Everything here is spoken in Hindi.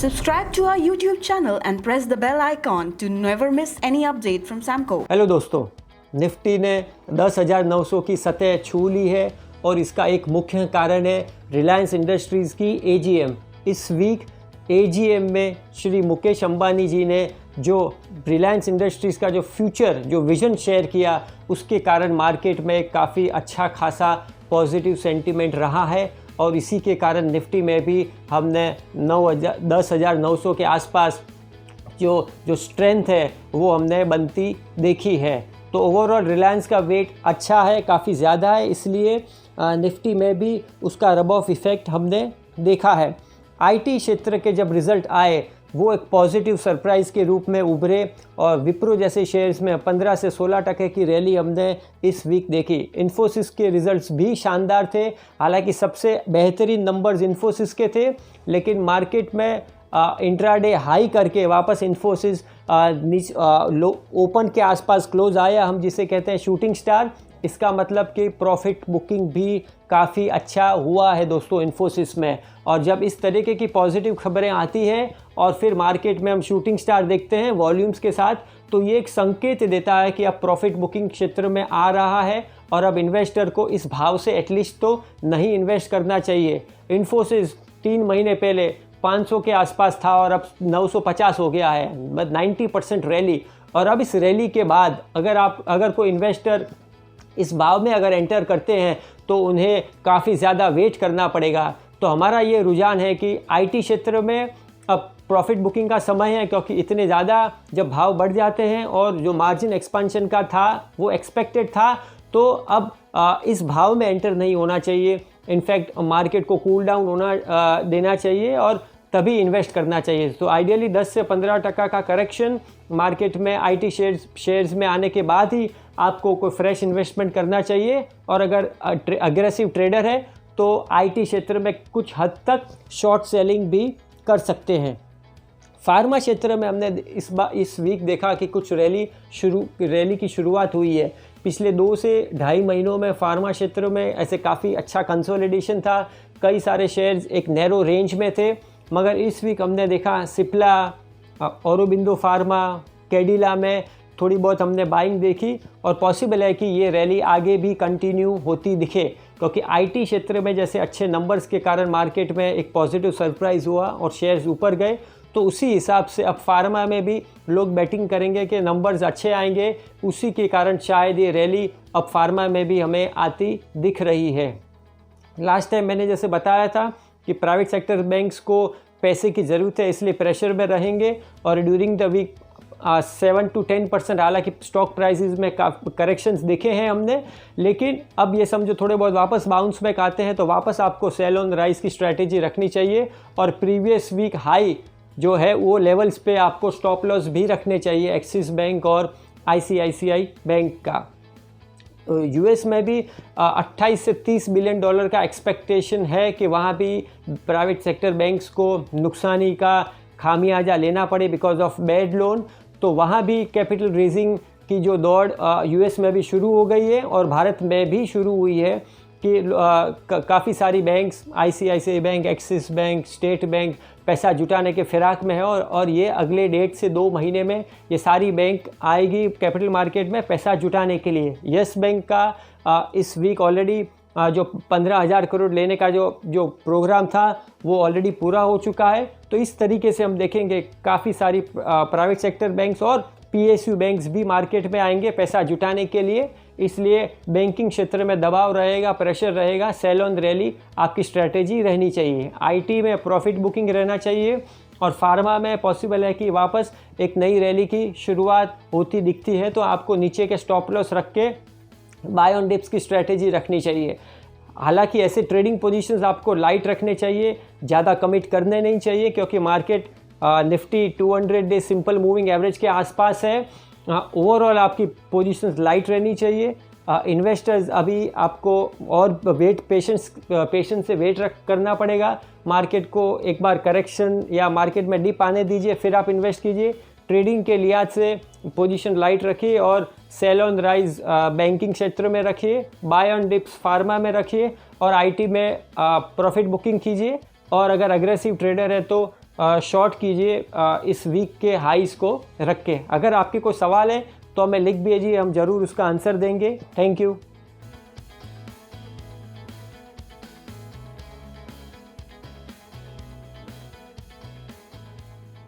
Subscribe to our YouTube channel and press the bell icon to never miss any update from Samco. Hello दोस्तों, निफ्टी ने 10,900 की सतह छू ली है और इसका एक मुख्य कारण है रिलायंस इंडस्ट्रीज़ की AGM। इस वीक AGM में श्री मुकेश अंबानी जी ने जो रिलायंस इंडस्ट्रीज़ का जो फ्यूचर जो विज़न शेयर किया, उसके कारण मार्केट में काफ़ी अच्छा खासा पॉजिटिव सेंटीमेंट रहा है और इसी के कारण निफ्टी में भी हमने 10,900 के आसपास जो स्ट्रेंथ है वो हमने बनती देखी है। तो ओवरऑल रिलायंस का वेट अच्छा है, काफ़ी ज़्यादा है, इसलिए निफ्टी में भी उसका रब ऑफ इफ़ेक्ट हमने देखा है। आईटी क्षेत्र के जब रिज़ल्ट आए वो एक पॉजिटिव सरप्राइज़ के रूप में उभरे और विप्रो जैसे शेयर्स में 15 से 16% की रैली हमने इस वीक देखी। इन्फोसिस के रिज़ल्ट्स भी शानदार थे, हालांकि सबसे बेहतरीन नंबर्स इन्फोसिस के थे, लेकिन मार्केट में इंट्राडे हाई करके वापस इन्फोसिस ओपन के आसपास क्लोज आया, हम जिसे कहते हैं शूटिंग स्टार। इसका मतलब कि प्रॉफिट बुकिंग भी काफ़ी अच्छा हुआ है दोस्तों इन्फोसिस में। और जब इस तरीके की पॉजिटिव खबरें आती हैं और फिर मार्केट में हम शूटिंग स्टार देखते हैं वॉल्यूम्स के साथ, तो ये एक संकेत देता है कि अब प्रॉफिट बुकिंग क्षेत्र में आ रहा है और अब इन्वेस्टर को इस भाव से एटलीस्ट तो नहीं इन्वेस्ट करना चाहिए। इन्फोसिस 3 महीने पहले 500 के आसपास था और अब 950 हो गया है, 90% रैली। और अब इस रैली के बाद अगर कोई इन्वेस्टर इस भाव में अगर एंटर करते हैं तो उन्हें काफ़ी ज़्यादा वेट करना पड़ेगा। तो हमारा ये रुझान है कि आईटी क्षेत्र में अब प्रॉफिट बुकिंग का समय है, क्योंकि इतने ज़्यादा जब भाव बढ़ जाते हैं और जो मार्जिन एक्सपेंशन का था वो एक्सपेक्टेड था, तो अब इस भाव में एंटर नहीं होना चाहिए। इनफैक्ट मार्केट को कूल डाउन देना चाहिए और तभी इन्वेस्ट करना चाहिए। तो आइडियली 10 से 15% का करेक्शन मार्केट में आईटी शेयर्स में आने के बाद ही आपको कोई फ्रेश इन्वेस्टमेंट करना चाहिए। और अगर अग्रेसिव ट्रेडर है तो आईटी क्षेत्र में कुछ हद तक शॉर्ट सेलिंग भी कर सकते हैं। फार्मा क्षेत्र में हमने इस वीक देखा कि कुछ रैली की शुरुआत हुई है। पिछले 2 से ढाई महीनों में फार्मा क्षेत्र में ऐसे काफ़ी अच्छा कंसोलिडेशन था, कई सारे शेयर्स एक नैरो रेंज में थे, मगर इस वीक हमने देखा सिप्ला, औरोबिंदो फार्मा, कैडिला में थोड़ी बहुत हमने बाइंग देखी और पॉसिबल है कि ये रैली आगे भी कंटिन्यू होती दिखे, क्योंकि आईटी क्षेत्र में जैसे अच्छे नंबर्स के कारण मार्केट में एक पॉजिटिव सरप्राइज़ हुआ और शेयर्स ऊपर गए, तो उसी हिसाब से अब फार्मा में भी लोग बैटिंग करेंगे कि नंबर्स अच्छे आएंगे। उसी के कारण शायद ये रैली अब फार्मा में भी हमें आती दिख रही है। लास्ट टाइम मैंने जैसे बताया था कि प्राइवेट सेक्टर बैंक्स को पैसे की ज़रूरत है, इसलिए प्रेशर में रहेंगे और ड्यूरिंग द वीक 7 to 10%, हालांकि स्टॉक प्राइसेस में करेक्शंस देखे हैं हमने, लेकिन अब ये समझो थोड़े बहुत वापस बाउंस बैक आते हैं तो वापस आपको सेल ऑन राइज की स्ट्रैटेजी रखनी चाहिए और प्रीवियस वीक हाई जो है वो लेवल्स पे आपको स्टॉप लॉस भी रखने चाहिए एक्सिस बैंक और ICICI बैंक का। यूएस में भी 28 से 30 बिलियन डॉलर का एक्सपेक्टेशन है कि वहाँ भी प्राइवेट सेक्टर बैंक्स को नुकसानी का खामियाजा लेना पड़े बिकॉज ऑफ बैड लोन। तो वहाँ भी कैपिटल रेजिंग की जो दौड़ यूएस में भी शुरू हो गई है और भारत में भी शुरू हुई है कि काफ़ी सारी banks ICICI bank, axis bank, state bank पैसा जुटाने के फिराक में है और ये अगले 1.5 से 2 महीने में ये सारी बैंक आएगी कैपिटल मार्केट में पैसा जुटाने के लिए। येस बैंक का इस वीक ऑलरेडी जो 15,000 करोड़ लेने का जो प्रोग्राम था वो ऑलरेडी पूरा हो चुका है। तो इस तरीके से हम देखेंगे काफ़ी सारी प्राइवेट सेक्टर बैंक्स और PSU बैंक्स भी मार्केट में आएंगे पैसा जुटाने के लिए, इसलिए बैंकिंग क्षेत्र में दबाव रहेगा, प्रेशर रहेगा, सेल ऑन रैली आपकी स्ट्रैटेजी रहनी चाहिए। आईटी में प्रॉफिट बुकिंग रहना चाहिए और फार्मा में पॉसिबल है कि वापस एक नई रैली की शुरुआत होती दिखती है, तो आपको नीचे के स्टॉप लॉस रख के बाय ऑन डिप्स की स्ट्रैटेजी रखनी चाहिए। हालांकि ऐसे ट्रेडिंग पोजीशंस आपको लाइट रखने चाहिए, ज़्यादा कमिट करने नहीं चाहिए, क्योंकि market Nifty 200 day simple moving average के आसपास है। ओवरऑल आपकी पोजीशंस लाइट रहनी चाहिए। इन्वेस्टर्स अभी आपको और पेशेंस से वेट करना पड़ेगा। मार्केट को एक बार करेक्शन या मार्केट में डिप आने दीजिए, फिर आप इन्वेस्ट कीजिए। ट्रेडिंग के लिहाज से पोजीशन लाइट रखिए और सेल ऑन राइज बैंकिंग क्षेत्र में रखिए, बाय ऑन डिप्स फार्मा में रखिए और आईटी में प्रॉफिट बुकिंग कीजिए। और अगर अग्रेसिव ट्रेडर है तो शॉर्ट कीजिए इस वीक के हाइस को रख के। अगर आपके कोई सवाल है तो हमें लिख भेजिए, हम ज़रूर उसका आंसर देंगे। Thank you.